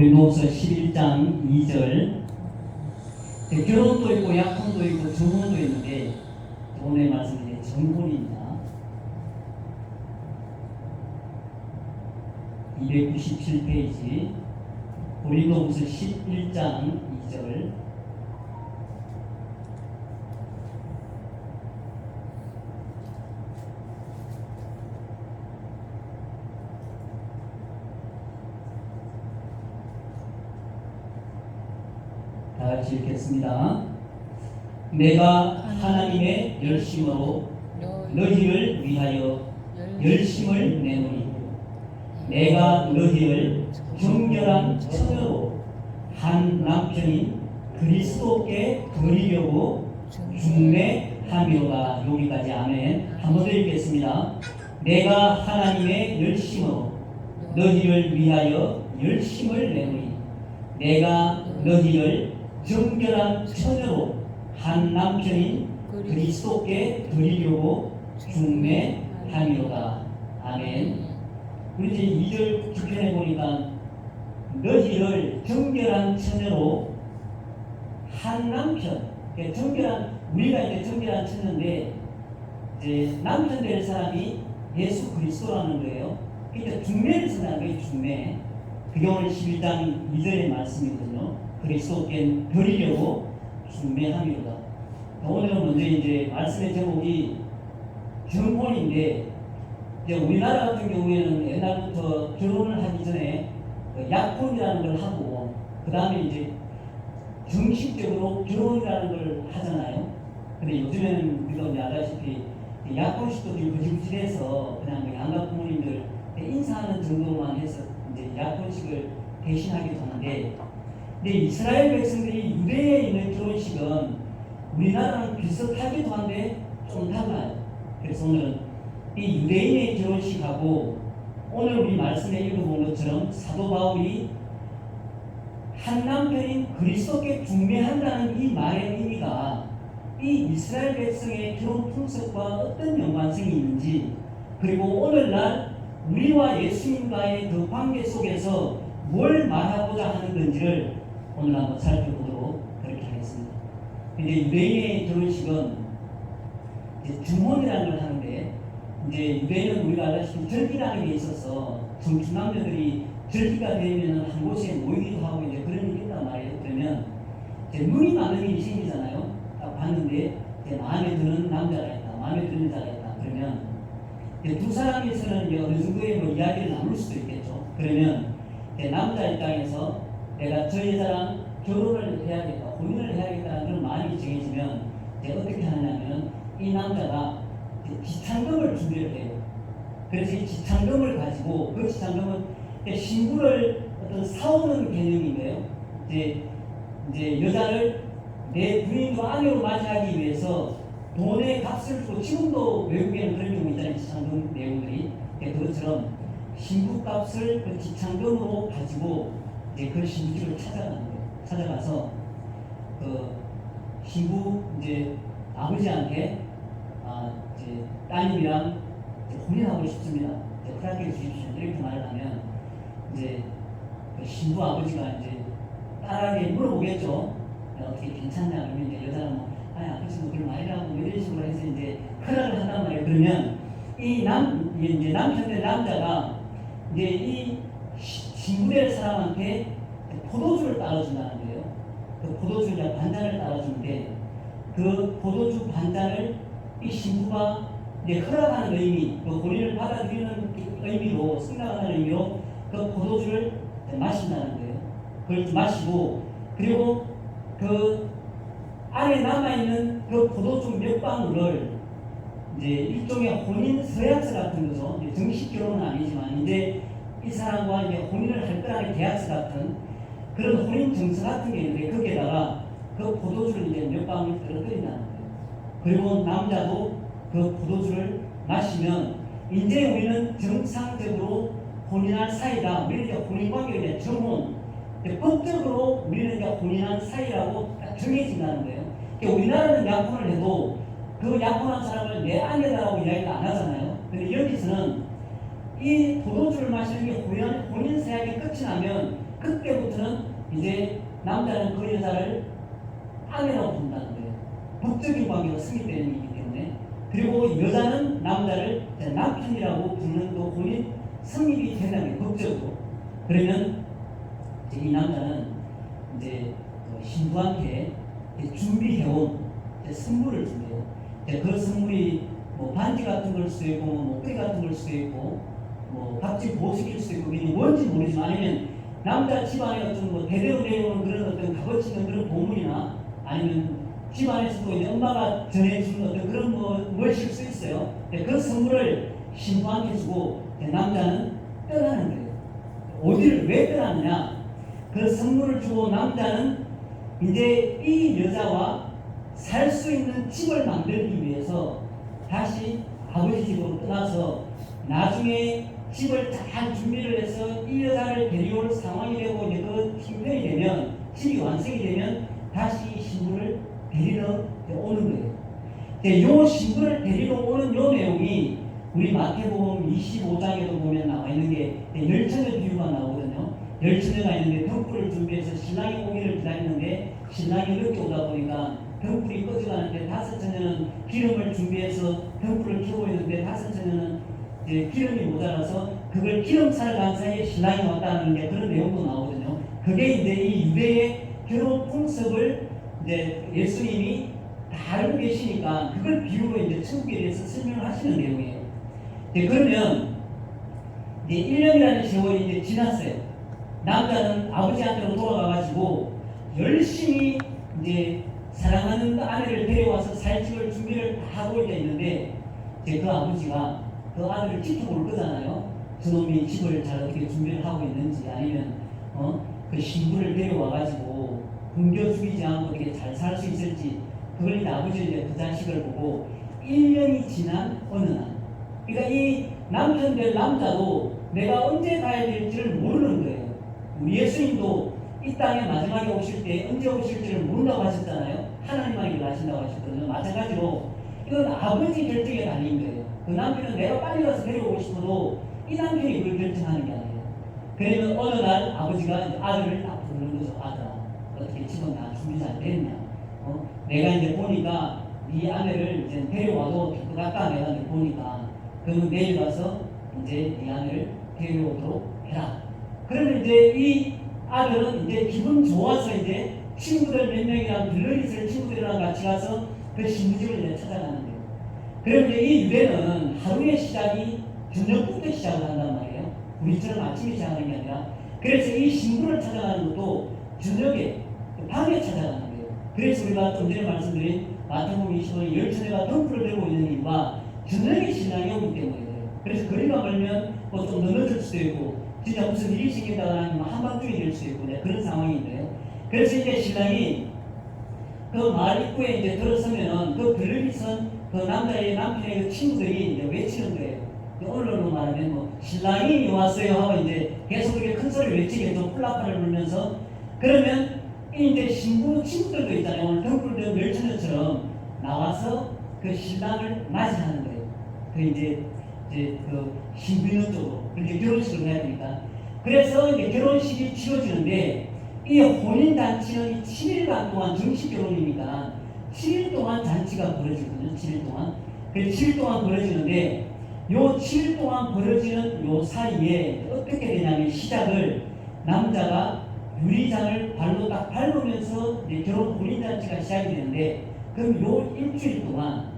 고린도후서 11장 2절. 결혼도 있고 약혼도 있고 정혼도 있는데 오늘 말씀이 정혼입니다. 297페이지 고린도후서 11장 2절. 다 같이 읽겠습니다. 내가 하나님의 열심으로 너희를 위하여 열심을 내노니 내가 너희를 정결한 처녀로 한 남편인 그리스도께 드리려고 중매함이로다. 여기까지 아멘. 한 번 더 읽겠습니다. 내가 하나님의 열심으로 너희를 위하여 열심을 내노니 내가 너희를 정결한 처녀로 한 남편인 그리스도께 드리려고 중매함이로다. 아멘. 우리 이제 2절 주편에 보니까 너희를 정결한 처녀로 한 남편, 정결한, 우리가 이제 정결한 처녀인데 이제 남편 될 사람이 예수 그리스도라는 거예요. 그러니까 중매를 쓴다는 거예요. 중매. 그게 오늘 11장 2절의 말씀이거든요. 그리스도께 드리려고 중매함이로다. 오늘은 먼저 이제 말씀의 제목이 정혼인데, 이제 우리나라 같은 경우에는 옛날부터 결혼을 하기 전에 약혼이라는 걸 하고 그 다음에 이제 정식적으로 결혼이라는 걸 하잖아요. 근데 요즘에는 우리가 이제 알다시피 약혼식도 좀 거지부지해서 그냥 양가 부모님들 인사하는 정도만 해서 이제 약혼식을 대신하기도 하는데, 근데 이스라엘 백성들이 유대에 있는 결혼식은 우리나라랑 비슷하기도 한데 좀 달라요. 그래서 오늘은 이 유대인의 결혼식하고 오늘 우리 말씀에 읽어본 것처럼 사도 바울이 한 남편인 그리스도께 중매한다는 이 말의 의미가 이 이스라엘 백성의 결혼 풍습과 어떤 연관성이 있는지, 그리고 오늘날 우리와 예수님과의 그 관계 속에서 뭘 말하고자 하는 건지를 오늘 한번 살펴보도록 그렇게 하겠습니다. 이제 유대인의 결혼식은 이제 중혼이라는 걸 하는데, 이제 유대인은 우리가 알다시피 절기라는 게 있어서 청춘 남녀들이 절기가 되면 한 곳에 모이기도 하고 이제 그런 일이 있단 말이에요. 그러면 이제 눈이 많은 일이 생기잖아요. 딱 봤는데 이제 마음에 드는 남자가 있다, 마음에 드는 자가 있다. 그러면 이제 두 사람에서는 이제 어느 정도의 뭐 이야기를 나눌 수도 있겠죠. 그러면 이제 남자 입장에서 내가 저 여자랑 결혼을 해야겠다, 혼인을 해야겠다는 그런 마음이 정해지면 이제 어떻게 하느냐면 이 남자가 지참금을 준비를 해요. 그래서 이 지참금을 가지고 그 지참금은 신부를 어떤 사오는 개념인데요. 이제 여자를 내 부인과 아내로 맞이하기 위해서 돈의 값을 주고, 지금도 외국에는 그런 경우 있잖아요. 지참금 내용들이. 그것처럼 신부 값을 그 지참금으로 가지고 이제 그 신부집을 찾아가는 거예요. 찾아가서 그 신부 이제 아버지한테 이제 따님이랑 이제 혼인하고 싶습니다. 이제 허락해 주십시오. 이렇게 말을 하면 이제 그 신부 아버지가 이제 딸에게 물어보겠죠. 어떻게 괜찮냐? 그러면 이제 여자는 뭐 아니 아버지 뭐 그런 말이라고 이런 식으로 해서 이제 허락을 한단 말이에요. 그러면 이제 남편 된 남자가 이제 이 신부 될 사람한테 포도주를 따라준다는 거예요. 그 포도주 반잔을 따라주는데 그 포도주 반잔을 이 신부가 이제 허락하는 의미, 그 혼인을 받아들이는 의미로, 승낙하는 의미로 그 포도주를 마신다는 거예요. 그걸 마시고, 그리고 그 안에 남아있는 그 포도주 몇 방울을 이제 일종의 혼인 서약서 같은 거죠. 이제 정식 결혼은 아니지만 이제 이 사람과 이제 혼인을 할 거라는 계약서 같은 그런 혼인 정서 같은 게 있는데, 거기에다가 그 포도주를 이제 몇 방울 떨어뜨린다는 거예요. 그리고 남자도 그 포도주를 마시면 이제 우리는 정상적으로 혼인한 사이다. 우리는 이제 혼인관계가 이제 정혼, 법적으로 우리는 이제 혼인한 사이라고 정해진다는 거예요. 그러니까 우리나라는 약혼을 해도 그 약혼한 사람을 내 아내라고 이야기를 안 하잖아요. 근데 여기서는 이 포도주를 마시는 게 혼인 서약이 끝이 나면 그때부터는 이제 남자는 그 여자를 아내라고 부른다는 거예요. 법적인 관계가 성립되는 일이기 때문에. 그리고 여자는 남자를 남편이라고 부르는 또 혼인 성립이 된다는 거예요. 법적으로. 그러면 이제 이 남자는 이제 그 신부한테 준비해온 선물을 준대요. 그 선물이 뭐 반지 같은 걸 수도 있고, 뭐 목걸이 같은 걸 수도 있고, 뭐 값진 보석일 수도 있고, 이게 뭔지 모르지만, 아니면 남자 집안에 어떤 뭐 대대로 내려오는 그런 어떤 값어치 있는 그런 보물이나, 아니면 집안에서도 이제 엄마가 전해주는 어떤 그런 무엇일 수 있어요. 그 선물을 신부한테 주고 남자는 떠나는 거예요. 어디를 왜 떠나느냐? 그 선물을 주고 남자는 이제 이 여자와 살 수 있는 집을 만들기 위해서 다시 아버지 집으로 떠나서 나중에 집을 잘 준비를 해서 이 여자를 데려올 상황이 되고 이제 그 형편이 되면, 집이 완성이 되면 다시 이 신부를 데리러 오는 거예요. 이 신부를 데리러 오는 이 내용이 우리 마태복음 25장에도 보면 나와 있는 게 열처녀 비유가 나오거든요. 열처녀가 있는데 등불을 준비해서 신랑이 오기를 기다리는데 신랑이 늦게 오다 보니까 등불이 꺼져가는데 다섯 처녀는 기름을 준비해서 등불을 켜고 있는데 다섯 처녀는 기름이 모자라서 그걸 기름 사러 간 사이에 신랑이 왔다는 게 그런 내용도 나오거든요. 그게 이제 이 유대의 결혼 풍습을 이제 예수님이 다 알고 계시니까 그걸 비유로 이제 천국에 대해서 설명을 하시는 내용이에요. 그러면 이제 1년이라는 세월이 이제 지났어요. 남자는 아버지한테로 돌아가가지고 열심히 이제 사랑하는 아내를 데려와서 살 집을 준비를 다 하고 있는데, 그 아버지가 그 아들을 지켜볼 거잖아요. 저놈이 집을 잘 어떻게 준비를 하고 있는지, 아니면 그 신부를 데려와가지고 굶겨 죽이지 않고 어떻게 잘 살 수 있을지, 그걸 이제 아버지는 이제 그 자식을 보고 1년이 지난 어느 날, 그러니까 이 남편 될 남자도 내가 언제 가야 될지를 모르는 거예요. 우리 예수님도 이 땅에 마지막에 오실 때 언제 오실지를 모른다고 하셨잖아요. 하나님만 일을 하신다고 하셨거든요. 마찬가지로 이건 아버지 결정에 달린 거예요. 그 남편은 내가 빨리 가서 데려오고 싶어도 이 남편이 그걸 결정하는 게 아니에요. 그러면 어느 날 아버지가 아들을 딱 부르는 거죠. 아들아, 어떻게 집은 다 준비 잘 됐냐? 내가 이제 보니까 네 아내를 이제 데려와도 될 것 같다. 내가 이제 보니까 그러면 내일 가서 이제 네 아내를 데려오도록 해라. 그러면 이제 이 아들은 이제 기분 좋아서 이제 친구들 몇 명이랑 블루리스를 친구들이랑 같이 가서 그 신부집을 이제 찾아가는 거예요. 그럼 이제 이 유대는 하루의 시작이 저녁부터 시작을 한단 말이에요. 우리처럼 아침에 시작하는 게 아니라. 그래서 이 신부를 찾아가는 것도 저녁에, 밤에 찾아가는 거예요. 그래서 우리가 좀 전에 말씀드린 마태복음 25장 열처녀가 등불을 들고 있는 이유가 저녁에 신랑이 오기 때문이에요. 그래서 거리가 멀면 뭐 좀 늦어질 수도 있고, 진짜 무슨 일이 생긴다거나 아니면 한밤중이 될 수도 있고, 그런 상황인데요. 그래서 이제 신랑이 그 마을 입구에 이제 들어서면은 그 블루리선 그 남자의 남편의 그 친구들이 이제 외치는 거예요. 오늘로 말하면 뭐 신랑이 왔어요 하고 이제 계속 이렇게 큰 소리를 외치겠죠. 훌라파를 불면서. 그러면 이제 신부 친구들도 있잖아요. 오늘 등불들 열처녀처럼 나와서 그 신랑을 맞이하는 거예요. 그 이제 그 신부 있는 쪽으로 그렇게 결혼식을 해야 되니까. 그래서 이제 결혼식이 치러지는데 이 혼인잔치는 7일간 동안 정식 결혼이니까 7일 동안 잔치가 벌어지거든요. 7일 동안. 그래서 7일 동안 벌어지는데 요 7일 동안 벌어지는 요 사이에 어떻게 되냐면 시작을 남자가 유리장을 발로 딱 밟으면서 이제 결혼 혼인잔치가 시작이 되는데, 그럼 요 일주일 동안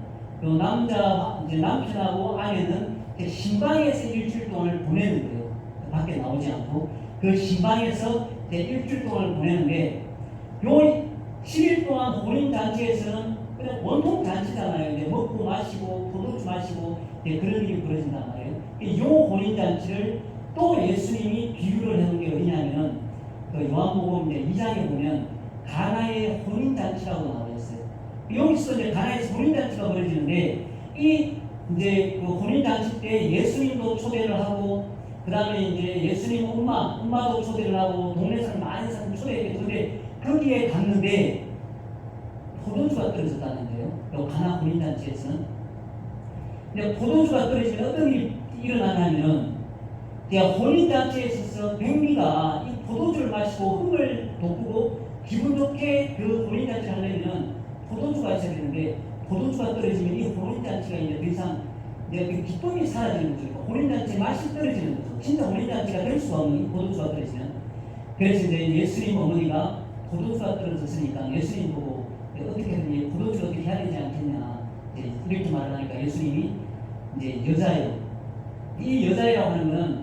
요 남자 이제 남편하고 아내는 신방에서 일주일 동안을 보내는 거예요. 밖에 나오지 않고 그 신방에서 일주일 동안을 보내는데, 요 7일 동안 혼인잔치에서는 그냥 원통 잔치잖아요. 이제 먹고 마시고 포도주 마시고 그런 일이 벌어진단 말이에요. 이 혼인잔치를 또 예수님이 비유를 해놓은 게 어디냐면 그 요한복음 2장에 보면 가나의 혼인잔치라고 나와 있어요. 여기서 이제 가나에서 혼인잔치가 벌어지는데, 이 이제 그 혼인잔치 때 예수님도 초대를 하고, 그 다음에 이제 예수님 엄마도 초대를 하고, 동네 사람 많은 사람 초대했는데, 근데 거기에 갔는데 포도주가 떨어졌다는데요. 요 가나 혼인잔치에서는. 근데 포도주가 떨어지면 어떤 일이 일어나냐면 혼인잔치에 있어서 백미가 이 포도주를 마시고 흥을 돋구고 기분 좋게 그 혼인잔치를 하려면 포도주가 있어야 되는데 포도주가 떨어지면 이 혼인잔치가 이제 더 이상 이제 그 기쁨이 사라지는 거죠. 혼인잔치 맛이 떨어지는 거죠. 진짜 혼인잔치가 될 수가 없는 이 포도주가 떨어지면. 그래서 이제 예수님 어머니가 포도주가 떨어졌으니까 예수님 보고 어떻게든 이 포도주를 어떻게 해야 되지 않겠냐 이제 이렇게 말을 하니까 예수님이 이제 여자예요. 이 여자라고 하는 것은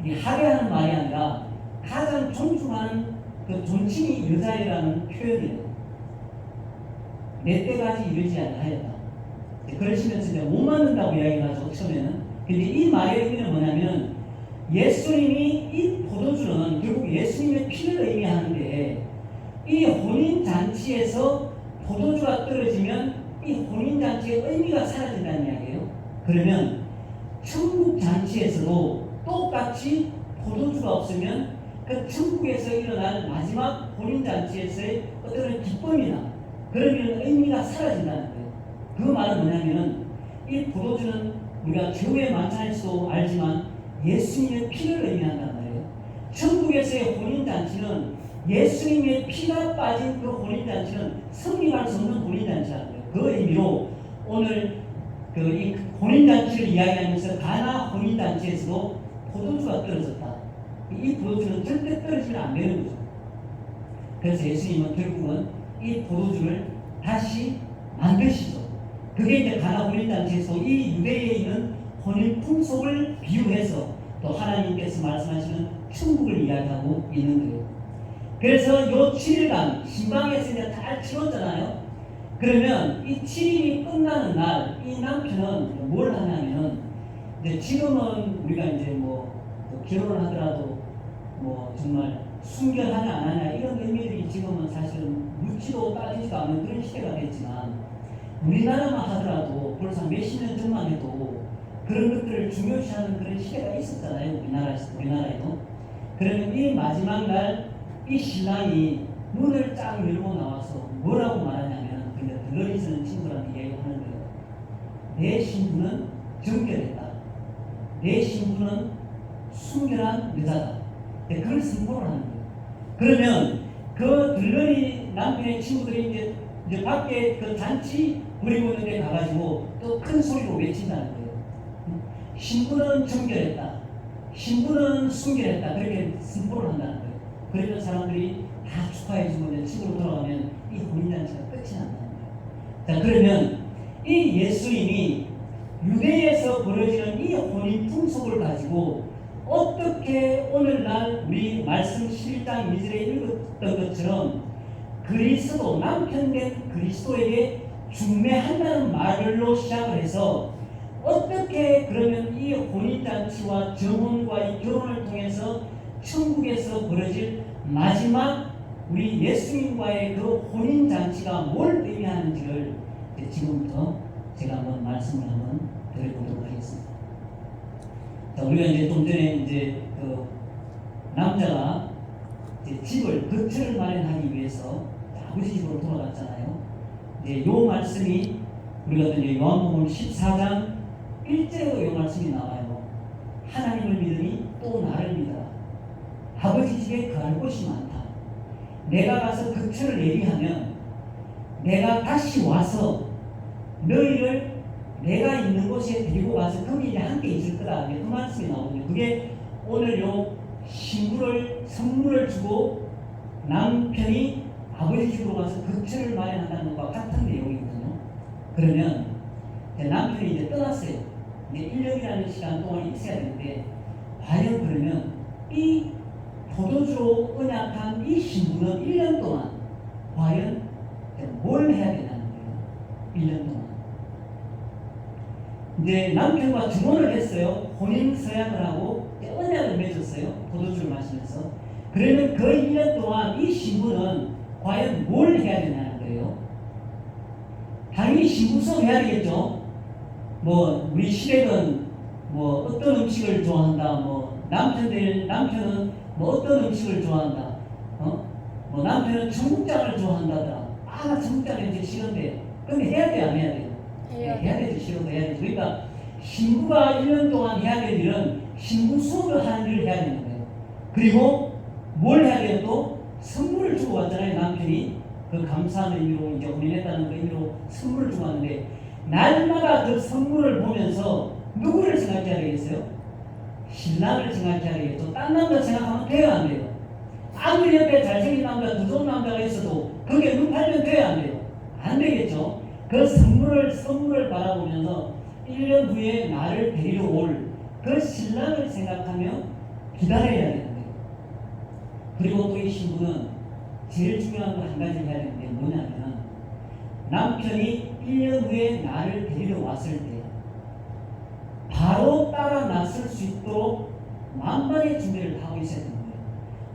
이 하대하는 말이 아니라 가장 존중하는 그 존칭이 여자이라는 표현이에요. 내 때까지 이르지 아니하였다. 그러시면서 이제 못 맞는다고 이야기를 하죠, 처음에는. 근데 이 말의 의미는 뭐냐면 예수님이 이 포도주는 결국 예수님의 피를 의미하는데 이 혼인잔치에서 포도주가 떨어지면 이 혼인잔치의 의미가 사라진다는 이야기예요. 그러면 천국 잔치에서도 똑같이 포도주가 없으면 그 천국에서 일어날 마지막 혼인잔치에서의 어떤 기쁨이나 그런 의미가 사라진다는 거예요. 그 말은 뭐냐면 이 포도주는 우리가 최후의 만찬에서도 알지만 예수님의 피를 의미한단 말이에요. 천국에서의 혼인잔치는 예수님의 피가 빠진 그 혼인잔치는 성립할 수 없는 혼인잔치라는 거예요. 그 의미로 오늘 이 혼인잔치를 이야기하면서 가나 혼인잔치에서도 포도주가 떨어졌다. 이 포도주는 절대 떨어지면 안 되는 거죠. 그래서 예수님은 결국은 이 포도주를 다시 만드시죠. 그게 이제 가나 혼인잔치에서 이 유대에 있는 혼인 풍속을 비유해서 또 하나님께서 말씀하시는 천국을 이야기하고 있는 거예요. 그래서 요 7일간 신방에서 이제 다 치렀잖아요. 그러면 이 7일이 끝나는 날 이 남편은 뭘 하냐면 이제 지금은 우리가 이제 뭐 결혼을 하더라도 뭐 정말 순결하냐 안 하냐 이런 의미들이 지금은 사실은 묻지도 따지지도 않는 그런 시대가 됐지만 우리나라만 하더라도 벌써 몇십 년 전만 해도 그런 것들을 중요시하는 그런 시대가 있었잖아요. 우리나라에도. 그러면 이 마지막 날 이 신랑이 문을 쫙 열고 나와서 뭐라고 말하냐면 근데 들러리 쓰는 친구들한테 얘기하는 거예요. 내 신부는 정결했다. 내 신부는 순결한 여자다. 그걸 선포를 하는 거예요. 그러면 그 들러리 남편의 친구들이 이제 밖에 그 잔치 부리고 있는 데 가가지고 또 큰 소리로 외친다는 거예요. 신부는 정결했다. 신부는 순결했다. 그렇게 선포를 한다는 거예요. 그러면 사람들이 다 축하해주고 집으로 돌아가면 이 혼인잔치가 끝이 난다는 거예요. 자, 그러면 이 예수님이 유대에서 벌어지는 이 혼인 풍속을 가지고 어떻게 오늘날 우리 말씀 11장 2절에 읽었던 것처럼 그리스도 남편된 그리스도에게 중매한다는 말로 시작을 해서 어떻게 그러면 이 혼인잔치와 정혼과의 결혼을 통해서 천국에서 벌어질 마지막 우리 예수님과의 그 혼인잔치가 뭘 의미하는지를 지금부터 제가 한번 말씀을 한번 드려보도록 하겠습니다. 자, 우리가 이제 좀 전에 이제 그 남자가 이제 집을 거처를 마련하기 위해서 아버지 집으로 돌아갔잖아요. 이제 요 말씀이 우리가 이제 요한복음 14장 1절로 요 말씀이 나와요. 하나님을 믿으니 또 나를 믿어라. 아버지 집에 거할 곳이 많다. 내가 가서 거처를 예비하면 내가 다시 와서 너희를 내가 있는 곳에 데리고 가서 거기 이제 함께 있을 거다. 그 말씀이 나오거든요. 그게 오늘 요 신부를 선물을 주고 남편이 아버지 집으로 가서 거처를 마련한다는 것과 같은 내용이거든요. 그러면 남편이 이제 떠났어요. 이제 1년이라는 시간 동안 있어야 되는데 과연 그러면 이 포도주로 언약한 이 신부는 1년 동안 과연 뭘 해야 되냐는 거예요. 1년 동안. 이제 남편과 증언을 했어요. 혼인 서약을 하고 언약을 맺었어요. 포도주를 마시면서. 그러면 그 1년 동안 이 신부는 과연 뭘 해야 되냐는 거예요. 당연히 신부성 해야 되겠죠. 뭐 우리 시댁은 뭐 어떤 음식을 좋아한다. 뭐 남편은 뭐 어떤 음식을 좋아한다. 뭐 남편은 청국장을 좋아한다더라. 나 청국장이 이제 싫은데 그럼 해야 돼, 안 해야 돼요? 해야 되지. 싫어도 해야 되지. 그러니까 신부가 1년 동안 해야 될 일은 신부 수업을 하는 일을 해야 되는 거예요. 그리고 뭘 해야 돼요? 또 선물을 주고 왔잖아요. 남편이 그 감사하는 의미로 이제 혼인했다는 그 의미로 선물을 주고 왔는데 날마다 그 선물을 보면서 누구를 생각해야 되겠어요? 신랑을 생각해야 되겠죠. 딴 남자 생각하면 돼요, 안 돼요? 아무리 옆에 잘생긴 남자, 두 좋은 남자가 있어도 그게 눈 팔면 돼요, 안 돼요? 안 되겠죠. 그 선물을 바라보면서 1년 후에 나를 데리러 올 그 신랑을 생각하며 기다려야 되는 거예요. 그리고 또 이 신부는 제일 중요한 거 한 가지 해야 되는 게 뭐냐면 남편이 1년 후에 나를 데리러 왔을 때 바로 따라 나설 수 있도록 만반의 준비를 하고 있어야 되는 거예요.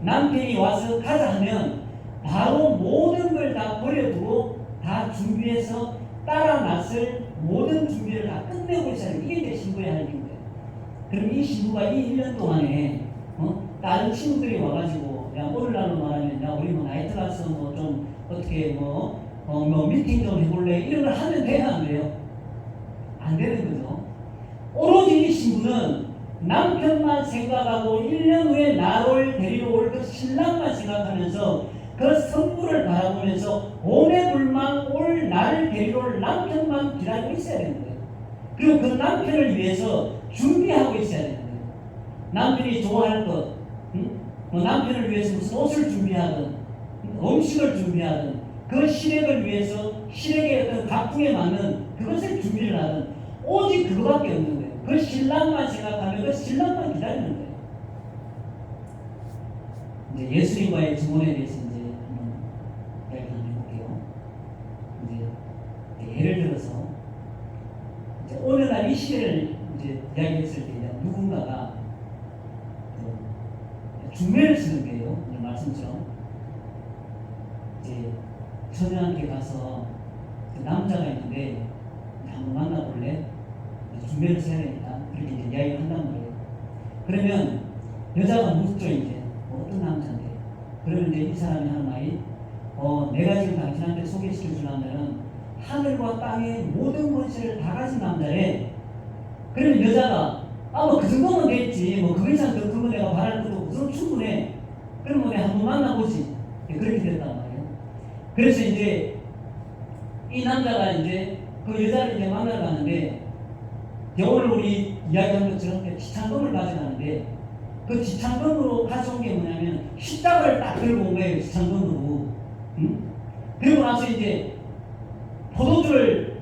남편이 와서 가자 하면 바로 모든 걸 다 버려두고 다 준비해서 따라 나설 모든 준비를 다 끝내고 있어야 돼요. 이게 이제 신부의 할 일인 거예요. 그럼 이 신부가 이 1년 동안에 다른 친구들이 와가지고 야 오늘날로 말하면 야 우리 뭐 나이트 가서 뭐 좀 어떻게 뭐 미팅 좀 해볼래 이런 걸 하면 돼야 안 돼요? 안 되는 거죠. 오로지 이 신부는 남편만 생각하고 1년 후에 나를 데리러 올 그 신랑만 생각하면서 그 선물을 바라보면서 오매불망 올 나를 데리러 올 남편만 기다리고 있어야 되는 거예요. 그리고 그 남편을 위해서 준비하고 있어야 되는 거예요. 남편이 좋아할 것, 뭐 남편을 위해서 무슨 옷을 준비하든 음식을 준비하든 그 시댁을 위해서 시댁의 어떤 각풍에 맞는 그것을 준비를 하든 오직 그거밖에 없는 거예요. 그 신랑만 생각하면 그 신랑만 기다리는 거예요. 이제 예수님과의 증언에 대해서 이제 한번 이야기 한번 해볼게요. 이제 예를 들어서 이제 어느 날 이 시대를 이제 이야기했을 때 누군가가 중매를 쓰는 거예요. 오늘 말씀처럼 이제 처녀한테 가서 그 남자가 있는데 한번 만나볼래? 중매를 써야 되니까 그렇게 이제 이야기를 한단 말이에요. 그러면 여자가 묻죠. 이제 어떤 남자인데? 그러면 이제 이 사람이 하는 말이 내가 지금 당신한테 소개시켜 줄 남자는 하늘과 땅의 모든 권세를 다 가진 남자래. 그러면 여자가 뭐 그 정도면 됐지 뭐 그 이상 더 그거 내가 바랄 것도 없어 충분해. 그러면 내가 한번 만나보지. 그렇게 됐단 말이에요. 그래서 이제 이 남자가 이제 그 여자를 이제 만나러 가는데 오늘 우리 이야기한 것처럼 지창금을 가져가는데 그 지창금으로 가져온 게 뭐냐면 십자가를 딱 들고 온 거예요. 지창금으로. 그리고 나서 이제 포도주를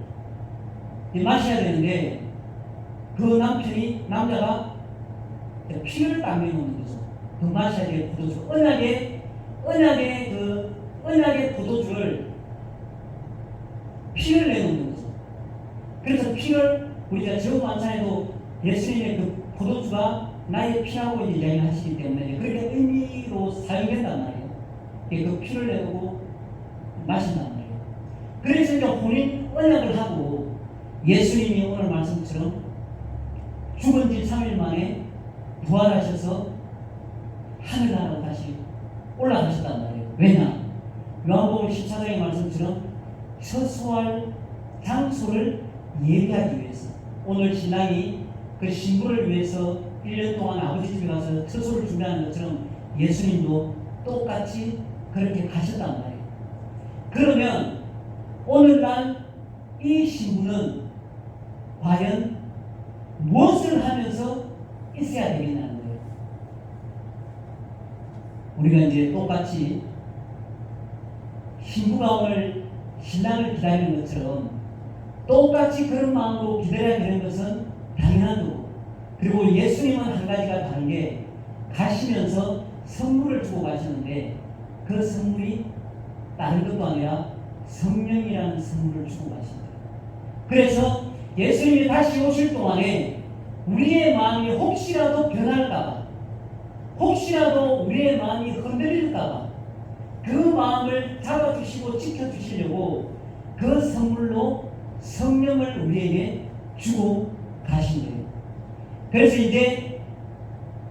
마셔야 되는데 그 남자가 피를 딱 내놓는 거죠. 그 마셔야 될 포도주. 언약의 포도주를 피를 내놓는 거죠. 그래서 피를 우리가 제후반찬에도 예수님의 그 포도주가 나의 피라고 이야기를 하시기 때문에 그렇게 의미로 사용된단 말이에요. 그 피를 내놓고 마신단 말이에요. 그래서 이제 혼인 언약을 하고 예수님이 오늘 말씀처럼 죽은 지 3일 만에 부활하셔서 하늘나라로 다시 올라가셨단 말이에요. 왜냐? 요한복음 14장의 말씀처럼 처소할 장소를 예비하기 위해서 오늘 신랑이 그 신부를 위해서 1년 동안 아버지 집에 가서 처소를 준비하는 것처럼 예수님도 똑같이 그렇게 가셨단 말이에요. 그러면 오늘날 이 신부는 과연 무엇을 하면서 있어야 되겠냐는 거예요. 우리가 이제 똑같이 신부가 오늘 신랑을 기다리는 것처럼 똑같이 그런 마음으로 기다려야 되는 것은 당연한 거고, 그리고 예수님은 한 가지가 다른 게 가시면서 선물을 주고 가시는데 그 선물이 다른 것도 아니라 성령이라는 선물을 주고 가십니다. 그래서 예수님이 다시 오실 동안에 우리의 마음이 혹시라도 변할까봐, 혹시라도 우리의 마음이 흔들릴까봐 그 마음을 잡아주시고 지켜주시려고 그 선물로 성령을 우리에게 주고 가신 거예요. 그래서 이제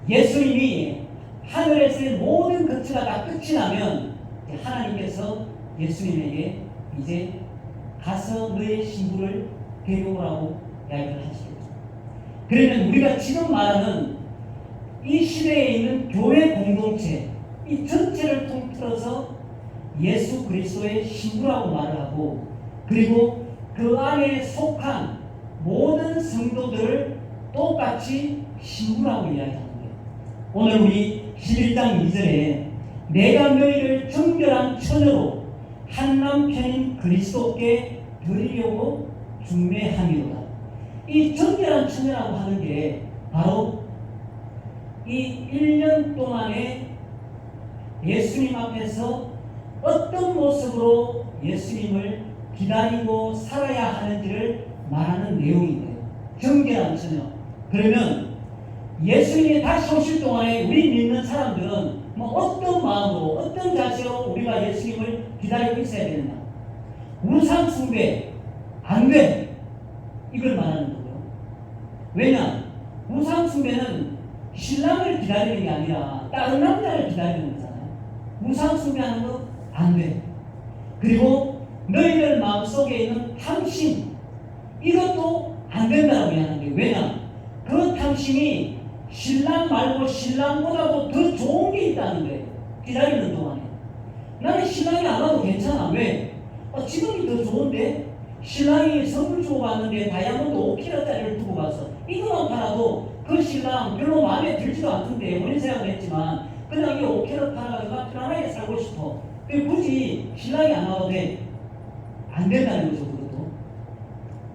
예수님이 하늘에서의 모든 거처가 다 끝이 나면 하나님께서 예수님에게 이제 가서 너의 신부를 데려오라고 이야기를 하시겠죠. 그러면 우리가 지금 말하는 이 시대에 있는 교회 공동체 이 전체를 통틀어서 예수 그리스도의 신부라고 말을 하고, 그리고 그 안에 속한 모든 성도들을 똑같이 신부라고 이야기하는 거예요. 오늘 우리 11장 2절에 내가 너희를 정결한 처녀로 한 남편인 그리스도께 드리려고 중매함이로다. 이 정결한 처녀라고 하는 게 바로 이 1년 동안에 예수님 앞에서 어떤 모습으로 예수님을 기다리고 살아야 하는지를 말하는 내용인데요. 정결한 처녀. 그러면 예수님이 다시 오실 동안에 우리 믿는 사람들은 뭐 어떤 마음으로 어떤 자세로 우리가 예수님을 기다리고 있어야 되느냐. 우상 숭배 안 돼. 이걸 말하는 거고요. 왜냐? 우상 숭배는 신랑을 기다리는 게 아니라 다른 남자를 기다리는 거잖아요. 우상 숭배하는 거 안 돼. 그리고 너희들 마음속에 있는 탐심 이것도 안 된다고 하는 게, 왜냐? 그 탐심이 신랑 말고 신랑보다도 더 좋은 게 있다는 거예요. 기다리는 동안에 나는 신랑이 안 와도 괜찮아. 왜? 지금이 더 좋은데 신랑이 선물 주고 갔는데 다이아몬드 5kg짜리를 두고 가서 이거만 팔아도 그 신랑 별로 마음에 들지도 않던데 본인 생각을 했지만 그냥 이 5kg 팔아가지고 편안하게 살고 싶어. 굳이 신랑이 안 와도 돼. 안 된다는 거죠. 그것도.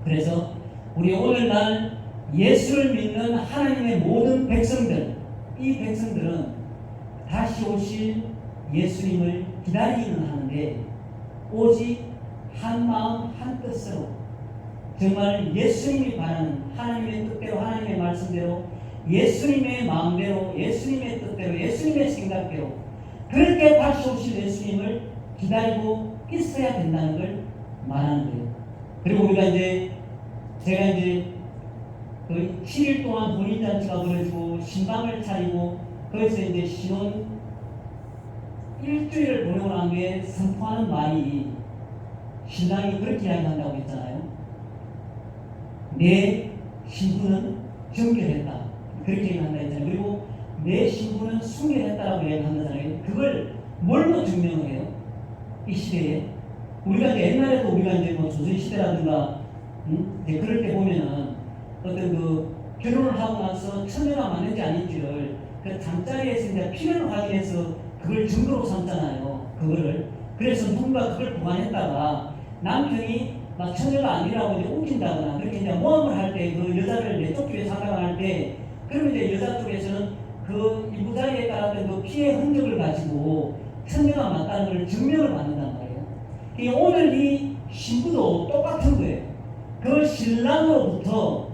그래서 우리 오늘날 예수를 믿는 하나님의 모든 백성들, 이 백성들은 다시 오실 예수님을 기다리기는 하는데 오직 한 마음 한 뜻으로 정말 예수님이 바라는 하나님의 뜻대로, 하나님의 말씀대로, 예수님의 마음대로, 예수님의 뜻대로, 예수님의 생각대로 그렇게 다시 오실 예수님을 기다리고 있어야 된다는 걸 말하는 거예요. 그리고 우리가 제가 그 7일 동안 혼인잔치가 벌어지고 신방을 차리고 거기서 신혼 일주일을 보내고 난 뒤에 선포하는 말이 신랑이 그렇게 이야기한다고 했잖아요. 내 신부는 정결했다. 그렇게 얘기한다 했잖아요. 그리고 내 신부는 순결했다라고 얘기한다잖아요. 그걸 뭘로 증명을 해요? 이 시대에 우리가 옛날에도 우리가 뭐 조선시대라든가 그럴 때 보면은 어떤 그 결혼을 하고 나서 처녀가 맞는지 아닌지를 그 잠자리에서 이제 피면을 확인해서 그걸 증거로 삼잖아요. 그거를. 그래서 누군가 그걸 보관했다가 남편이 막 처녀가 아니라고 이제 웃긴다거나 그렇게 이제 모함을 할 때 그 여자를 내쫓기 위해 상담을 할 때, 그러면 이제 여자 쪽에서는 그 이부자리에 따랐던 그 피해 흔적을 가지고 처녀가 맞다는 걸 증명을 받는단 말이에요. 오늘 이 신부도 똑같은 거예요. 그 신랑으로부터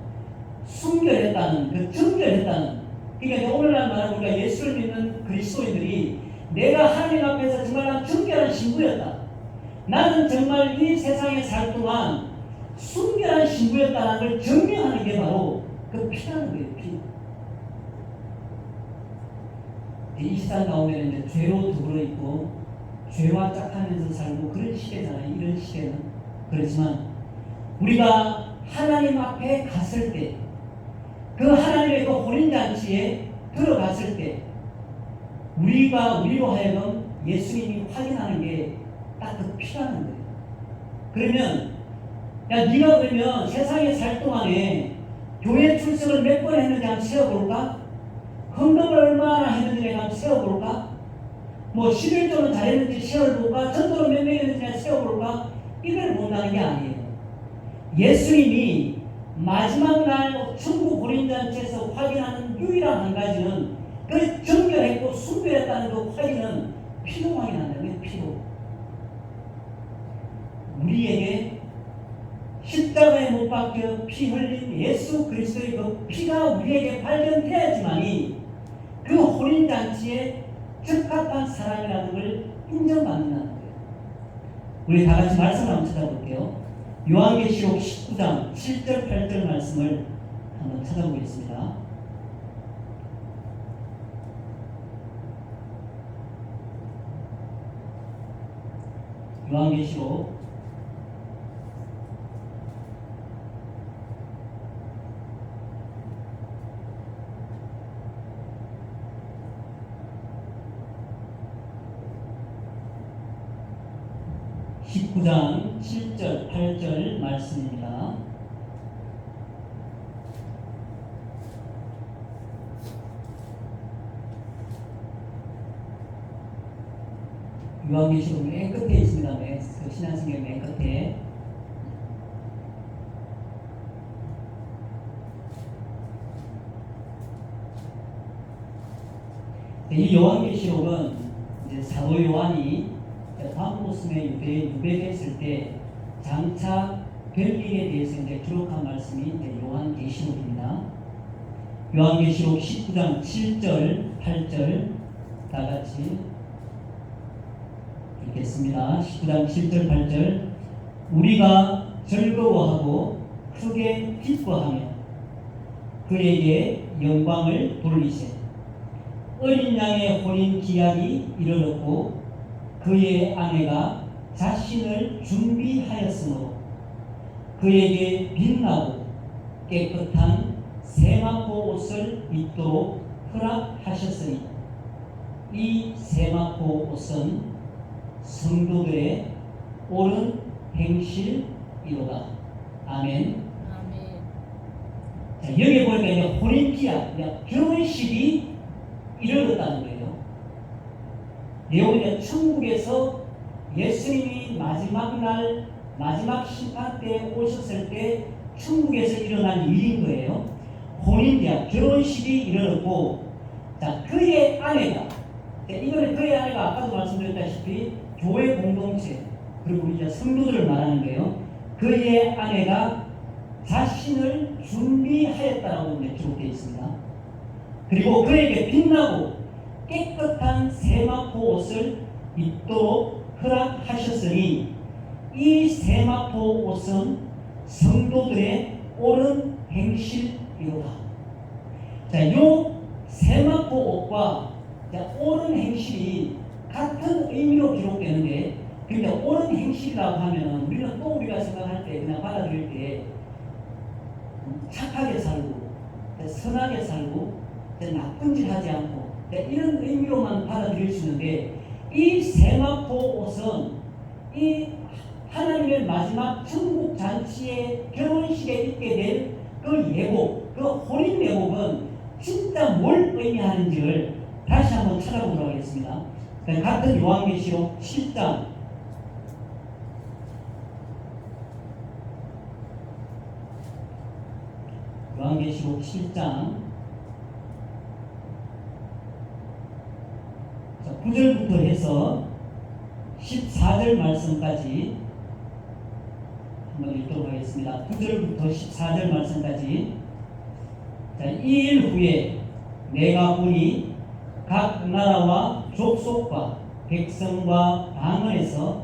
순결했다는, 그 정결했다는. 그러니까 오늘날 말하면 우리가 예수를 믿는 그리스도인들이 내가 하나님 앞에서 정말 난 정결한 신부였다. 나는 정말 이 세상에 살 동안 순결한 신부였다는 걸 증명하는 게 바로 그 피라는 거예요. 피. 이 세상 가운데는 이제 죄로 더불어 있고 죄와 짝하면서 살고 그런 시대잖아요. 이런 시대는. 그렇지만 우리가 하나님 앞에 갔을 때, 그 하나님의 그 혼인잔치에 들어갔을 때 우리로 하여금 예수님이 확인하는 게 딱 그 피라는 거예요. 그러면 야, 네가 그러면 세상에 살 동안에 교회 출석을 몇 번 했는지 한번 세어볼까? 헌금을 얼마나 했는지 한번 세어볼까? 뭐 11조는 잘했는지 세어볼까? 전도를 몇 명 했는지 세어볼까? 이걸 본다는 게 아니에요. 예수님이 마지막 날 천국 혼인잔치에서 확인하는 유일한 한 가지는 그 정결했고 순결했다는 그 확인은 피로 확인한다. 그 피로. 우리에게 십자가에 못 박혀 피 흘린 예수 그리스도의 그 피가 우리에게 발견되어야지만이 그 혼인잔치에 적합한 사람이라는 걸 인정받는다는 거예요. 우리 다 같이 말씀을 한번 찾아볼게요. 요한계시록 19장 7절 8절 말씀을 한번 찾아보겠습니다. 요한계시록 19장 19장 7절 8절 말씀입니다. 요한계시록 맨 끝에 있습니다. 그 신약성경 맨 끝에. 이 요한계시록은 이제 사도 요한이 바모스에 유배됐을 때 장차 별일에 대해서 이제 기록한 말씀이 이제 요한계시록입니다. 요한계시록 19장 7절 8절 다 같이 읽겠습니다. 19장 7절 8절 우리가 즐거워하고 크게 기뻐하며 그에게 영광을 돌리세. 어린 양의 혼인 기약이 이르렀고 그의 아내가 자신을 준비하였으므로 그에게 빛나고 깨끗한 세마포 옷을 입도록 허락하셨으니 이 세마포 옷은 성도들의 옳은 행실이로다. 아멘. 자, 여기 보니까 이제 혼인 기약, 결혼식이 이르렀다는 거예요. 내용은 천국에서 예수님이 마지막 날, 마지막 심판 때 오셨을 때 천국에서 일어난 일인 거예요. 혼인계약, 결혼식이 이르렀고, 자, 그의 아내가, 이번에 그의 아내가 아까도 말씀드렸다시피 교회 공동체, 그리고 우리 이제 성도들을 말하는 거예요. 그의 아내가 자신을 준비하였다라고 기록되어 있습니다. 그리고 그에게 빛나고 깨끗한 세마포 옷을 입도록 허락하셨으니 이 세마포 옷은 성도들의 옳은 행실이로다. 자, 요 세마포 옷과 옳은 행실이 같은 의미로 기록되는데, 그러니까 옳은 행실이라고 하면은 우리가 생각할 때 그냥 받아들일 때 착하게 살고 선하게 살고 나쁜 짓 하지 않고 이런 의미로만 받아들일 수 있는데, 이 세마포 옷은 이 하나님의 마지막 천국 잔치의 결혼식에 입게 될 그 예복, 그 혼인 예복은 진짜 뭘 의미하는지를 다시 한번 찾아보도록 하겠습니다. 같은 요한계시록 7장 요한계시록 7장 9절부터 해서 14절 말씀까지 한번 읽도록 하겠습니다. 9절부터 14절 말씀까지. 자, 이 일 후에 내가 보니 각 나라와 족속과 백성과 방언에서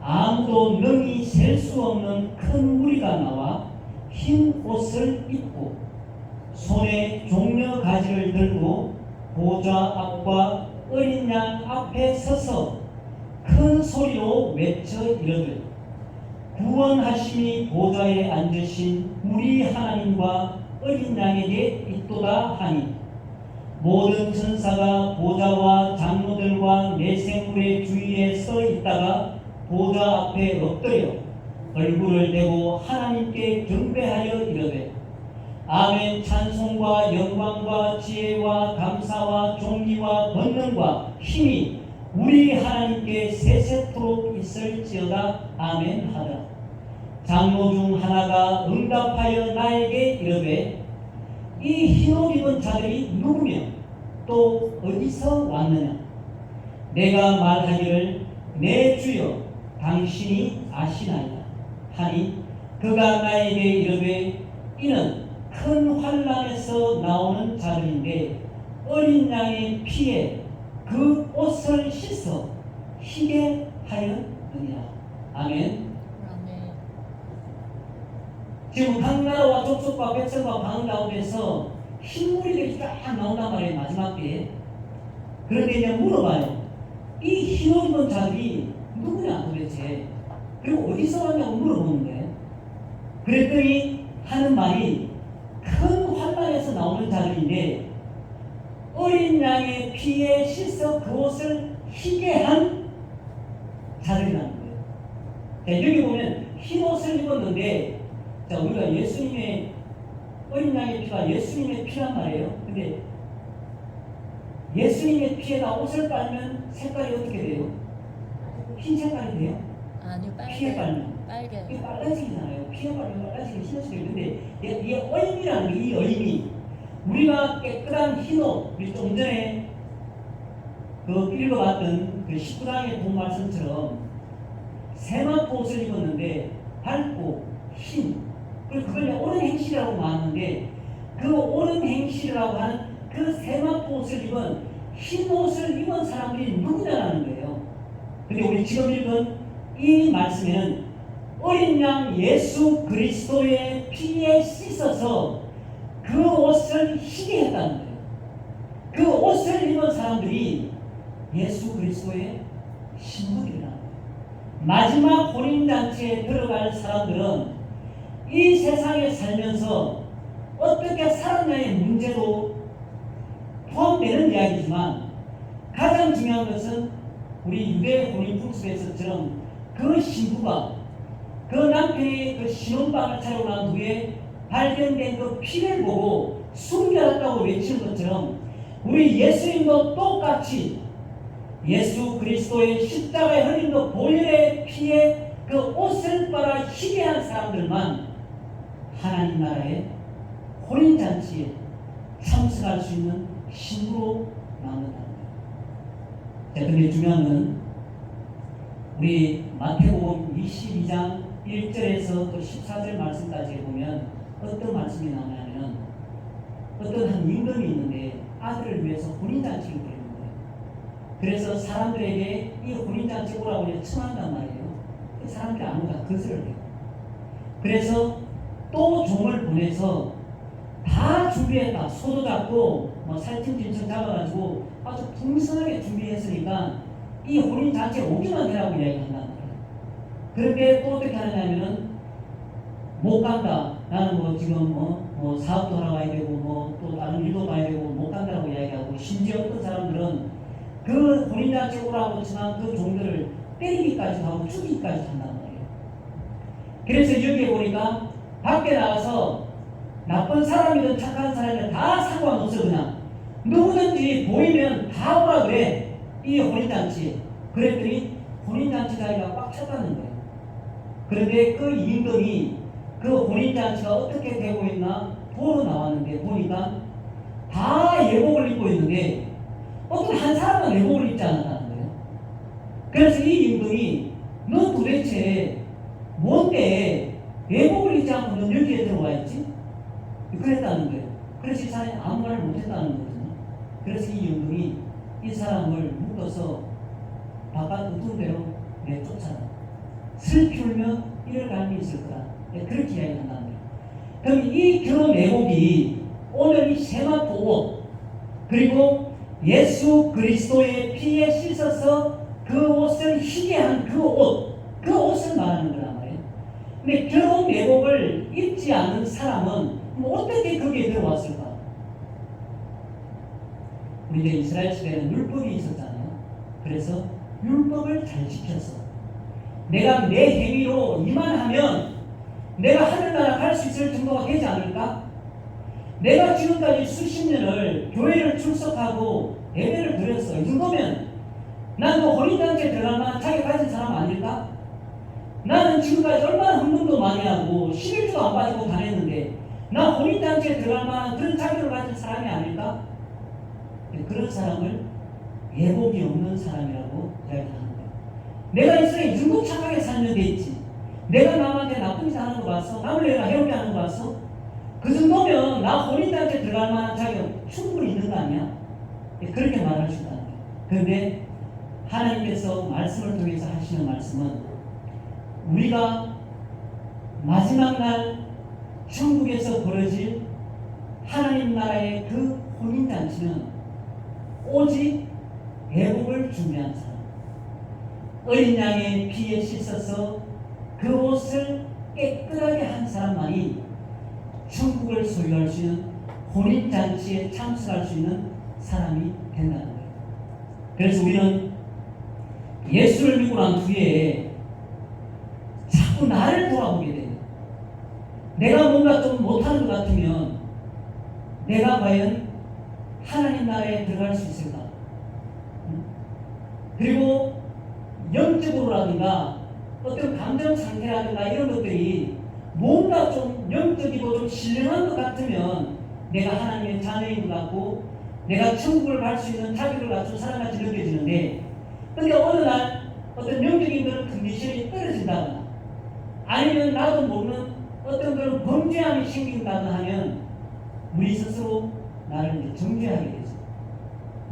아무도 능히 셀 수 없는 큰 무리가 나와 흰 옷을 입고 손에 종려 가지를 들고 보좌 앞과 어린 양 앞에 서서 큰 소리로 외쳐 이르되 구원하심이 보좌에 앉으신 우리 하나님과 어린 양에게 있도다 하니 모든 천사가 보좌와 장로들과 내생물의 주위에 서 있다가 보좌 앞에 엎드려 얼굴을 대고 하나님께 경배하여 이르되 아멘. 찬송과 영광과 지혜와 감사와 존귀와 권능과 힘이 우리 하나님께 세세토록 있을지어다. 아멘 하더라. 장로 중 하나가 응답하여 나에게 이르되 이 흰옷 입은 자들이 누구며 또 어디서 왔느냐. 내가 말하기를 내 주여 당신이 아시나이다 하니 그가 나에게 이르되 이는 큰 환난에서 나오는 자들인데 어린 양의 피에 그 옷을 씻어 희게 하였느니라. 아멘. 지금 각 나라와 족속과 백성과 방 가운데서 흰무리들이 쫙 나온단 말이에요. 마지막 때에. 그런데 이제 물어봐요. 이 흰옷 입은 자들이 누구냐 도대체. 그리고 어디서 왔냐고 물어보는 거예요. 그랬더니 하는 말이 큰 환난에서 나오는 자들인데 어린 양의 피에 씻어 그 옷을 희게 한 자들이라는 거예요. 자, 여기 보면 흰 옷을 입었는데, 자, 우리가 예수님의 어린 양의 피가 예수님의 피란 말이에요. 근데 예수님의 피에다 옷을 빨면 색깔이 어떻게 돼요? 흰 색깔이 돼요? 아니요, 피에 빨개. 빨면 빨개. 이게 빨간색이잖아요. 피에 빨면 빨간색이 흰옷이 되는데 이게 어임이라는 게, 이 어임이 우리가 깨끗한 흰옷, 우리 좀 전에 그 읽어봤던 그 19장의 본 말씀처럼 세마포 옷을 입었는데 밝고 흰, 그리고 그걸 옳은 행실이라고 말하는데, 그 옳은 행실이라고 하는 그 세마포 옷을 입은 흰 옷을 입은 사람들이 누구냐라는 거예요. 근데 우리 지금 읽은 이 말씀에는 어린 양 예수 그리스도의 피에 씻어서 그 옷을 희게 했다는 거예요. 그 옷을 입은 사람들이 예수 그리스도의 신부들이라는 거예요. 마지막 혼인잔치에 들어갈 사람들은 이 세상에 살면서 어떻게 살았냐의 문제도 포함되는 이야기지만, 가장 중요한 것은 우리 유대 혼인 풍습에서처럼 그 신부가 그 남편이 그 신혼방을 차리고 난 후에 발견된 그 피를 보고 숨겨놨다고 외치는 것처럼, 우리 예수님도 똑같이 예수 그리스도의 십자가에 흘린 그 보혈의 피에 그 옷을 빨아 희게 한 사람들만 하나님 나라의 혼인잔치에 참석할 수 있는 신부로 남는다는 거예요. 자, 근데 중요한 건 우리 마태복음 22장 1절에서 또 14절 말씀까지 보면 어떤 말씀이 나오냐면, 어떤 한 임금이 있는데 아들을 위해서 혼인잔치를 드리는 거예요. 그래서 사람들에게 이 혼인잔치 오라고 청한단 말이에요. 그 사람들이 아무도 다 거절을 해요. 그래서 또 종을 보내서 다 준비했다. 소도 잡고 살찜 진청 잡아가지고 아주 풍성하게 준비했으니까 이 혼인잔치에 오기만 해라고 이야기한단 말이에요. 그런데 또 어떻게 하느냐면은 못 간다. 나는 지금 사업도 하러 가야 되고 또 다른 일도 봐야 되고 못 간다고 이야기하고, 심지어 어떤 사람들은 그 혼인잔치 오라고 하지만 그 종들을 때리기까지 하고 죽이기까지 한단 말이에요. 그래서 여기에 보니까 밖에 나가서 나쁜 사람이든 착한 사람이든 다 상관없어. 그냥 누구든지 보이면 다 오라 그래, 이 혼인잔치. 그랬더니 혼인잔치 자리가 꽉 찼다는 거예요. 그런데 그 임금이 그 혼인잔치가 어떻게 되고 있나 보러 나왔는데, 보니까 다 예복을 입고 있는데 어떤 한 사람은 예복을 입지 않았다는 거예요. 그래서 이 임금이 너 도대체 뭔데 예복을 입지 않고 넌 여기에 들어와 있지? 그랬다는 거예요. 그래서 이 사람이 아무 말을 못했다는 거거든요. 그래서 이 임금이 이 사람을 묶어서 바깥 어떤 데로 내쫓아라. 슬피 울며 이럴 감이 있을 거다. 그렇게 이야기한다는 거예요. 그럼 이 결혼 예복이 오늘 이 세마포 옷, 그리고 예수 그리스도의 피에 씻어서 그 옷을 희게 한 그 옷을 말하는 거란 말이에요. 근데 결혼 예복을 입지 않은 사람은 어떻게 거기에 들어왔을까? 우리 이제 이스라엘 시대에는 율법이 있었잖아요. 그래서 율법을 잘 지켰어. 내가 내 행위로 이만하면 내가 하늘나라 갈 수 있을 정도가 되지 않을까? 내가 지금까지 수십 년을 교회를 출석하고 예배를 드렸어. 이 정도면 난 혼인잔치에 들어갈 만한 자격 가진 사람 아닐까? 나는 지금까지 얼마나 헌금도 많이 하고 11조도 안 빠지고 다녔는데 나 혼인잔치에 들어갈 만한 그런 자격을 가진 사람이 아닐까? 그런 사람을 예복이 없는 사람이라고 이야기하는 거예요. 내가 이스라엘 이 정도 착하게 살면 되지. 내가 남한테 나쁜 짓 하는 거 봤어? 남을 내가 해롭게 하는 거 봤어? 그 정도면 나 혼인잔치에 들어갈 만한 자격 충분히 있는 거 아니야? 그렇게 말할 수 있다는 거예요. 그런데 하나님께서 말씀을 통해서 하시는 말씀은, 우리가 마지막 날 천국에서 벌어질 하나님 나라의 그 혼인잔치는 오직 예복을 준비한 사람, 어린 양의 피에 씻어서 그 옷을 깨끗하게 한 사람만이 천국을 소유할 수 있는 혼인잔치에 참석할 수 있는 사람이 된다는 거예요. 그래서 우리는 예수를 믿고 난 뒤에 자꾸 나를 돌아보게 돼요. 내가 뭔가 좀 못하는 것 같으면 내가 과연 하나님 나라에 들어갈 수 있을까? 그리고 영적으로라든가 어떤 감정 상태라든가 이런 것들이 뭔가 좀 영적이고 좀 신령한 것 같으면 내가 하나님의 자녀인 것 같고 내가 천국을 갈 수 있는 자격을 갖춘 사람같이 느껴지는데, 근데 어느 날 어떤 영적인 그런 컨디션이 떨어진다거나 아니면 나도 모르는 어떤 그런 범죄함이 생긴다거나 하면 우리 스스로 나를 이제 정죄하게 되죠.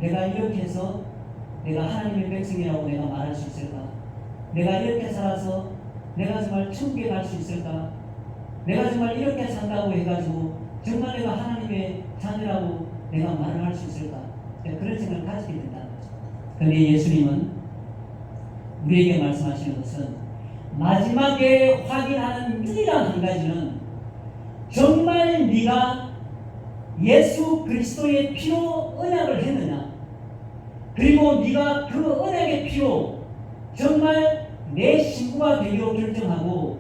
내가 이렇게 해서 내가 하나님의 백성이라고 내가 말할 수 있을까? 내가 이렇게 살아서 내가 정말 천국에 갈 수 있을까? 내가 정말 이렇게 산다고 해가지고 정말 내가 하나님의 자녀라고 내가 말을 할 수 있을까? 그런 생각을 가지게 된다는 거죠. 그런데 예수님은 우리에게 말씀하시는 것은 마지막에 확인하는 유일한 한 가지는 정말 네가 예수 그리스도의 피로 언약을 했느냐, 그리고 네가 그 언약의 피로 정말 내 신부가 되기로 결정하고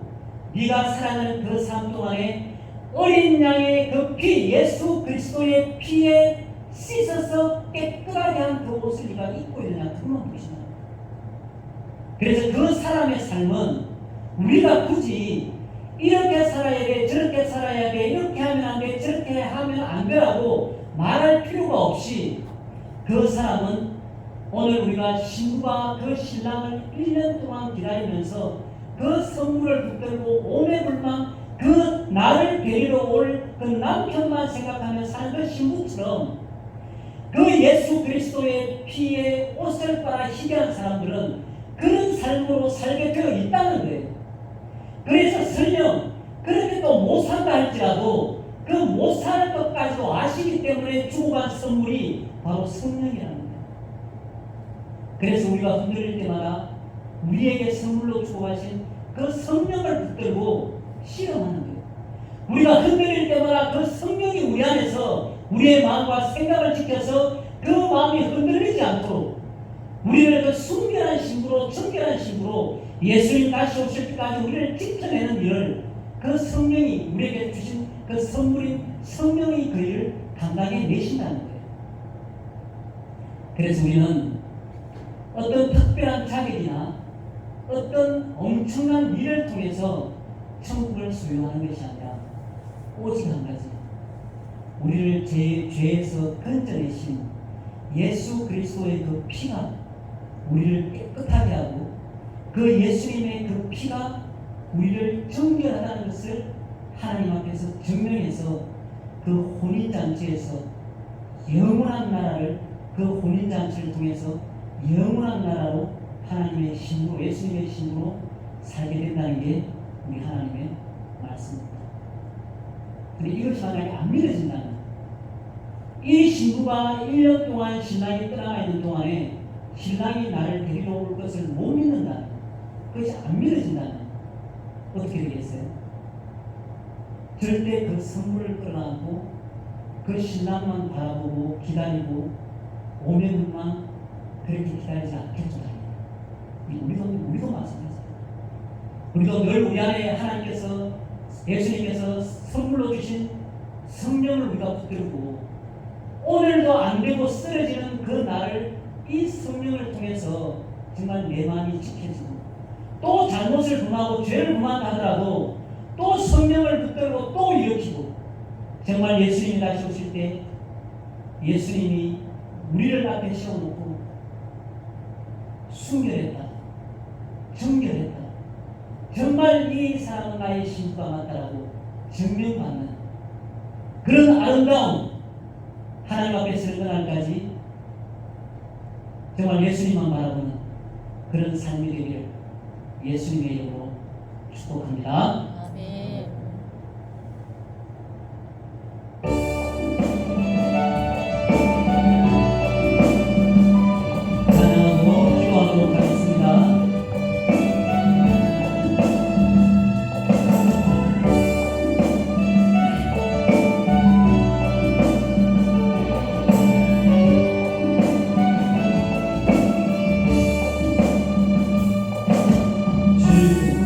네가 살아가는 그 삶 동안에 어린 양의 그 피, 예수 그리스도의 피에 씻어서 깨끗하게 한 그 옷을 네가 입고 있느냐, 그것만 보시나. 그래서 그 사람의 삶은 우리가 굳이 이렇게 살아야 돼, 저렇게 살아야 돼, 이렇게 하면 안 돼, 저렇게 하면 안 되라고 말할 필요가 없이 그 사람은 오늘 우리가 신부가 그 신랑을 1년 동안 기다리면서 그 선물을 붙들고 오매불망 그 나를 데리러 올 그 남편만 생각하며 사는 그 신부처럼 그 예수 그리스도의 피에 옷을 빨아 희귀한 사람들은 그런 삶으로 살게 되어 있다는 거예요. 그래서 설령 그렇게 또 못 산다 할지라도 그 못 살 것까지도 아시기 때문에 주고 간 선물이 바로 성령이라는 거예요. 그래서 우리가 흔들릴 때마다 우리에게 선물로 주고 가신 그 성령을 붙들고 실험하는 거예요. 우리가 흔들릴 때마다 그 성령이 우리 안에서 우리의 마음과 생각을 지켜서 그 마음이 흔들리지 않도록 우리를 그 순결한 신부로, 정결한 신부로 예수님 다시 오실 때까지 우리를 지켜내는 일을 그 성령이 우리에게 주신 그 선물인 성령이 그 일을 감당해 내신다는 거예요. 그래서 우리는 어떤 특별한 자격이나 어떤 엄청난 일을 통해서 천국을 소유하는 것이 아니라 오직 한 가지, 우리를 죄에서 건져내신 예수 그리스도의 그 피가 우리를 깨끗하게 하고 그 예수님의 그 피가 우리를 정결하다는 것을 하나님 앞에서 증명해서 그 혼인잔치에서 영원한 나라를, 그 혼인잔치를 통해서 영원한 나라로 하나님의 신부로, 예수님의 신부로 살게 된다는 게 우리 하나님의 말씀입니다. 근데 이것이 만약에 안 믿어진다면, 이 신부가 1년 동안 신랑이 떠나가 있는 동안에 신랑이 나를 데리러 올 것을 못 믿는다면, 그것이 안 믿어진다면 어떻게 되겠어요? 절대 그 선물을 끌어안고 그 신랑만 바라보고 기다리고 오면만 그렇게 기다리지 않겠죠. 우리도 마찬가지예요. 우리도 늘 우리 안에 하나님께서, 예수님께서 선물로 주신 성령을 우리가 붙들고 오늘도 안 되고 쓰러지는 그 나를 이 성령을 통해서 정말 내 마음이 지켜지고, 또 잘못을 범하고 죄를 범한다 하더라도 또 성령을 붙들고 또 일으키고, 정말 예수님이 다시 오실 때 예수님이 우리를 앞에 세워놓고 순결했다, 정결했다, 정말 이 사람은 나의 신부가 맞다라고 증명받는 그런 아름다운 하나님 앞에 서는 날까지 정말 예수님만 바라보는 그런 삶이 되기를 예수님의 이름으로 축복합니다. 아멘. 찬양하고 기도하도록 하겠습니다. 주님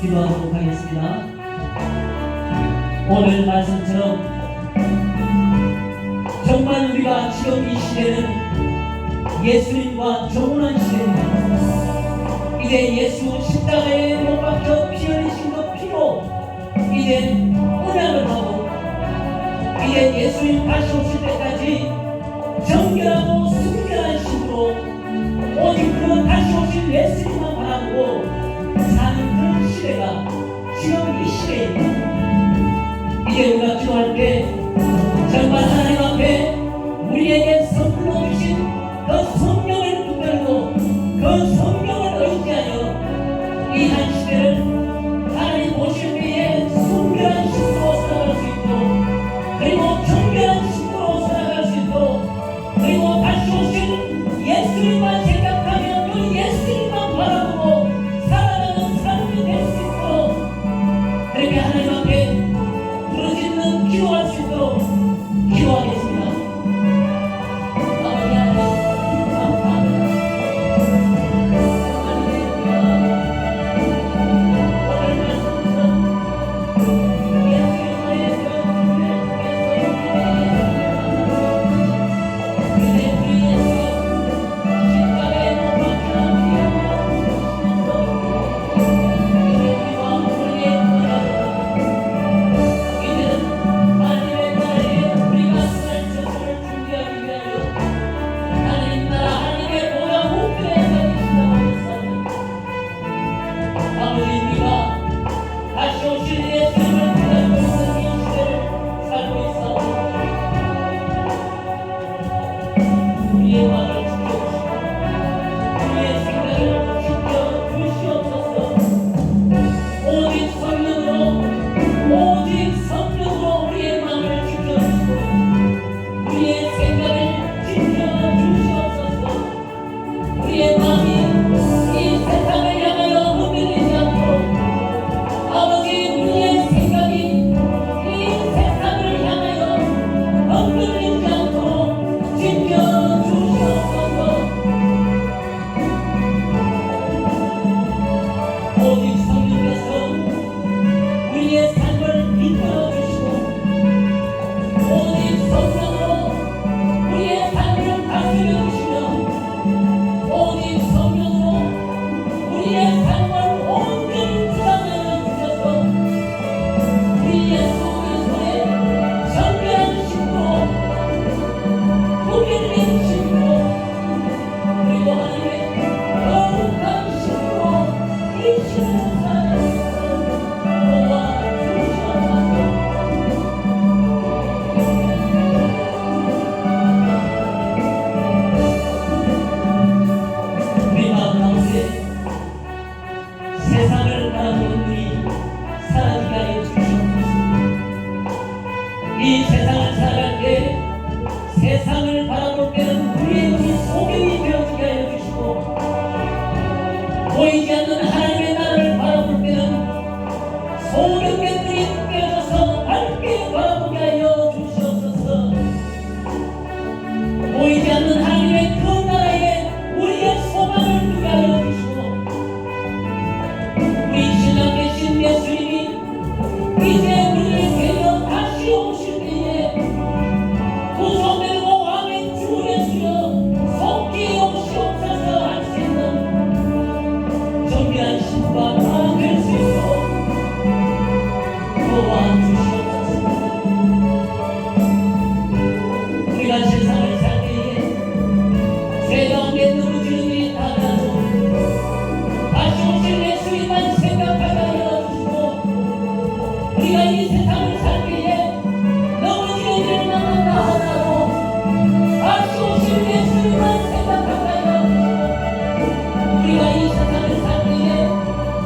기도하도록 하겠습니다. 오늘 말씀처럼 정말 우리가 지금 이 시대는 예수님과 정혼한 시대입니다. 이제 예수 십자가에 못 박혀 피 흘리신 그 피로 이제 은혜를 하고 이제 예수님 다시 오실 때까지 정결하고 순결한 신으로 오직 그 다시 오실 예수님만 바라보고 사는 그런 시대가 지금 이 시대입니다. 이제 우리가 기도할 때 정말 하나님 앞에 우리에게 선물로 주신 그 성령을 붙들고 그 성령을 의지하여 이 한 시대를 하나님 오실 때에 순결한 신으로 살아갈 수 있고 그리고 정결한 신으로 살아갈 수 있고 그리고 다시 오신 예수님만 생각하며 그 예수님만 바라보고 살아가는 사람이 될 수 있도록 그렇게 하나님 앞에 부르짖는 기도할 수 있도록 기도하겠습니다. 아버지 하나님 감사합니다. 오늘 말씀처럼 예수님의 이제 우리 예수 십자가에 못 박혀 이제 우리와 우리의 이제는 하나님의 나라에 우리가 살 저들을 준비하기 위하여 하나님 나라 하나님의 보좌 우편에 서 계신다고 하셨사옵니다. 아버지 우리가 다시 오실 예수님을 기다리고 있는 이 시대를 살고 있사옵니다. 우리의 마음을 지켜주시고 우리의 생각을 지켜주시옵소서. 오직 성령으로 우리의 마음을 지켜주시고 우리의 생각을 지켜주시옵소서. 우리의 마음이 이 세상을 향하여 흔들리지 않도록 아버지 우리의 생각이 이 세상을 향하여 흔들리지 않도록 지켜주시옵소서. 오직 성령께서 우리의 삶을 이끌어 주시고 오직 성령으로 우리의 삶을 다스려 주시며 오직 성령으로 우리의 삶을 온전히 주장하여 주셔서 우리 예수 그리스도의 정결한 신으로 우리를 신으로 그리고 하나님의 거룩한 신으로 이 시대를 살아가시도록 도와주시옵소서. 우리 마음 가운데 세상을 바라보는 눈이 사라지게 하여 주시옵소서. 이 세상을 살아갈 때 세상을 바라볼 때는 우리의 눈이 소경이 되어지게 하여 주시고 보이지 않는 하나님의 나라를 바라볼 때는 소경의 눈이 깨져서 밝게 바라보게 하여 주시옵소서. 보이지 않는 하나님의 그 나라에 우리의 소망을 두게 하여 주시고 우리 신랑 계신 예수님이 이제 우리를 데려 다시 오실 때에 구속되고 왕의 주 예수여 속히 오시옵소서 할 수 있는 정결한 신부가 다 될 수 있도록 도와주시옵소서. 우리가 세상을 살 때에 죄 가운데 넘어지는 일이 다가도 다시 오실 예수님만 생각하게 하여 주시고 우리가 이 세상을 살 때에 넘어지는 일을 만난다 하더라도 다시 오실 예수님만 생각하게 하여 주시고 우리가 이 세상을 살 때에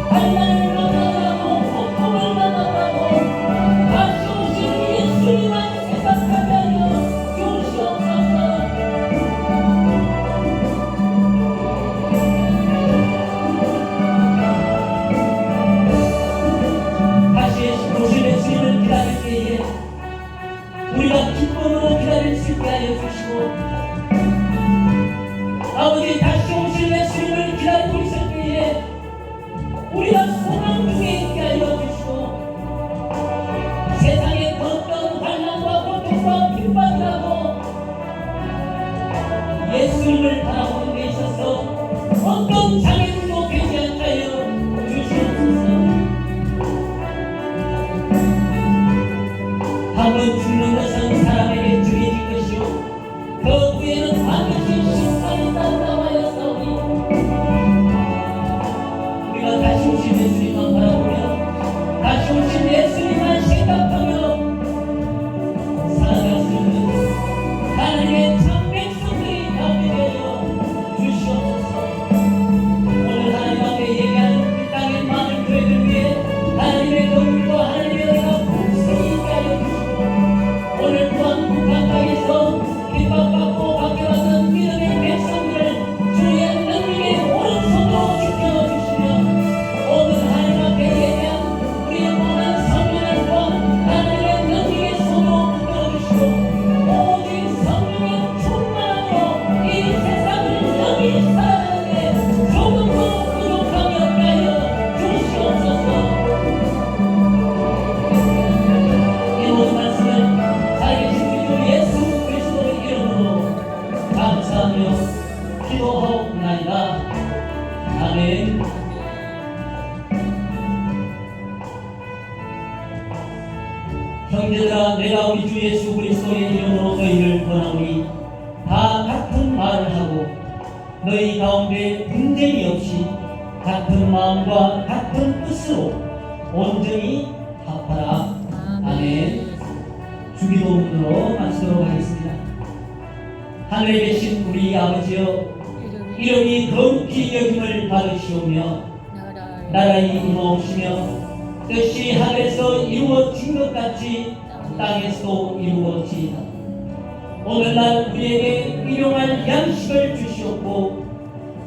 환난을 만나고 고통을 만나고 다시 오실 예수님만 생각하게 하여 주시옵소서. 다시 오실 예수님을 기다릴 때에 우리가 기쁨으로 기다릴 수 있게 하여 주시고 아버지 다시 오실 예수님을 기다리고 있을 때에 우리가 소망 중에 한번 죽는 것은 사람에게 정해질 것이요 그 후에는 반드시 심판이 따른다고 하였사오니 우리가 다시 오신 예수님만 바라보며 다시 오신 예수님만 생각하며 살아갈 수 있는 하나님의 참 백성들이 나오게 되어 주시옵소서. 오늘 하나님 앞에 얘기하는 이 땅의 많은 교회들 위해 하나님의 긍휼과 하나님의 은혜가 풍성히 있게 하여 주시고 오늘 또한 북한 땅에서 핍박받고 박해받는 믿음의 백성들을 주의 능력의 오른손으로 지켜주시며 오늘 하나님 앞에 예배한 우리의 모든 성령을 또한 하나님의 능력의 손으로 붙들어주시고 오직 성령의 충만함으로 이 세상을 영이 살아가는데 조금도 부족함이 없게 하여 주시옵소서. 이 모든 말씀을 살아계신 주 예수 그리스도의 이름으로 감사하며 기도하옵나이다. 아멘. 형제들아 내가 우리 주 예수 그리스도의 이름으로 너희를 권하오니 다 같은 말을 하고 너희 가운데 분쟁이 없이 같은 마음과 같은 뜻으로 온전히 합하라. 아멘. 주기도문으로 마치도록 하겠습니다. 하늘에 계신 우리 아버지여 이름이 거룩히 여김을 받으시오며 나라의 임하옵시며 뜻이 하늘에서 이루어진 것 같이 땅에서도 이루어지이다. 오늘날 우리에게 일용할 양식을 주시옵고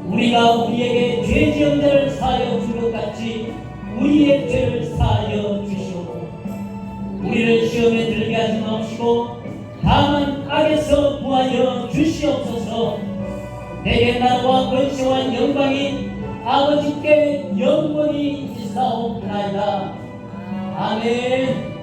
우리가 우리에게 죄 지은 자를 사하여 준 것 같이 우리의 죄를 사하여 주시옵고 우리를 시험에 들게 하지 마옵시고 다만 악에서 구하여 주시옵소서. 내게 나라와 권세와 영광이 아버지께 영원히 있사옵나이다. 아멘.